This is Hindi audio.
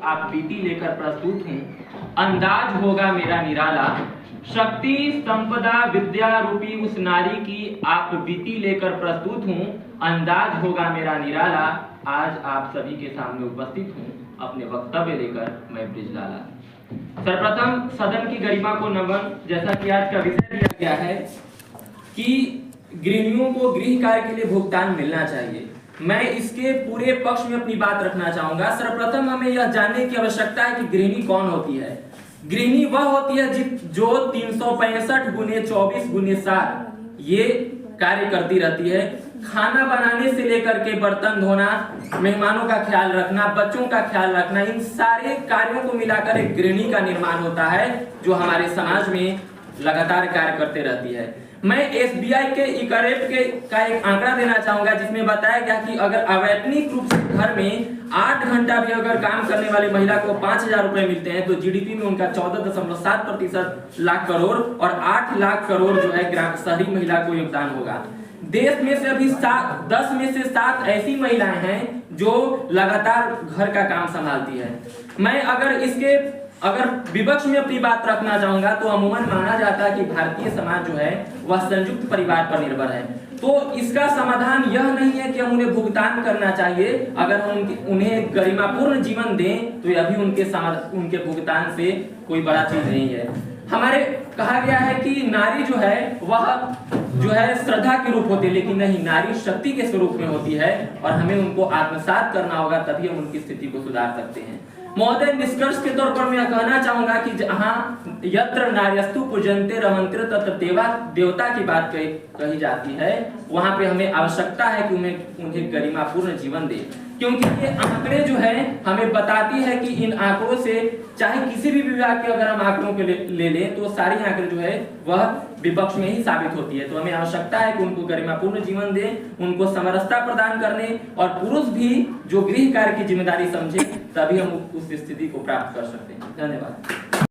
आप बीती लेकर प्रस्तुत हूँ। अंदाज होगा मेरा निराला, शक्ति संपदा विद्या रूपी उस नारी की आप बीती लेकर प्रस्तुत हूँ। अंदाज होगा मेरा निराला, आज आप सभी के सामने उपस्थित हूँ अपने वक्तव्य लेकर मैं ब्रिजलाला। सर्वप्रथम सदन की गरिमा को नमन। जैसा कि आज का विषय दिया गया है कि गृहिणियों को गृह कार्य के लिए भुगतान मिलना चाहिए, मैं इसके पूरे पक्ष में अपनी बात रखना चाहूंगा। सर्वप्रथम हमें यह जानने की आवश्यकता है कि गृहिणी कौन होती है। गृहिणी वह होती है जो 365 गुने 24 गुने 7 ये कार्य करती रहती है। खाना बनाने से लेकर के बर्तन धोना, मेहमानों का ख्याल रखना, बच्चों का ख्याल रखना, इन सारे कार्यों को मिलाकर एक गृहिणी का निर्माण होता है जो हमारे समाज में लगातार कार्य करते रहती है। मैं SBI के इकरेट का एक आंकड़ा देना चाहूंगा जिसमें बताया गया कि अगर अवैतनिक रूप से घर में 8 घंटा भी अगर काम करने वाली महिला को 5,000 रुपए मिलते हैं तो GDP में उनका 14.7% लाख करोड़ और 8 लाख करोड़ जो है शहरी महिला को योगदान होगा। देश में से अभी 10 में से 7 ऐसी महिलाएं हैं जो लगातार घर का काम संभालती है। मैं अगर विपक्ष में अपनी बात रखना चाहूंगा तो अमूमन माना जाता है कि भारतीय समाज जो है वह संयुक्त परिवार पर निर्भर है। तो इसका समाधान यह नहीं है कि हम उन्हें भुगतान करना चाहिए। अगर हम उन्हें गरिमापूर्ण जीवन दें तो यह भी उनके भुगतान से कोई बड़ा चीज नहीं है। हमारे कहा गया है कि नारी जो है वह जो है श्रद्धा के रूप होती है, लेकिन नहीं, नारी शक्ति के स्वरूप में होती है और हमें उनको आत्मसात करना होगा, तभी हम उनकी स्थिति को सुधार सकते हैं। महोदय, निष्कर्ष के तौर पर मैं कहना चाहूंगा कि जहाँ यत्र नार्यस्तु पूजन्ते रमन्ते तत्र देवता की बात कही जाती है, वहां पे हमें आवश्यकता है कि उन्हें गरिमापूर्ण जीवन दे, क्योंकि ये आंकड़े जो है हमें बताती है कि इन आंकड़ों से चाहे किसी भी विभाग के अगर हम आंकड़ों के ले लें तो सारी आंकड़े जो है वह विपक्ष में ही साबित होती है। तो हमें आवश्यकता है कि उनको गरिमापूर्ण जीवन दें, उनको समरसता प्रदान करने, और पुरुष भी जो गृह कार्य की जिम्मेदारी समझे, तभी हम उस स्थिति को प्राप्त कर सकते हैं। धन्यवाद।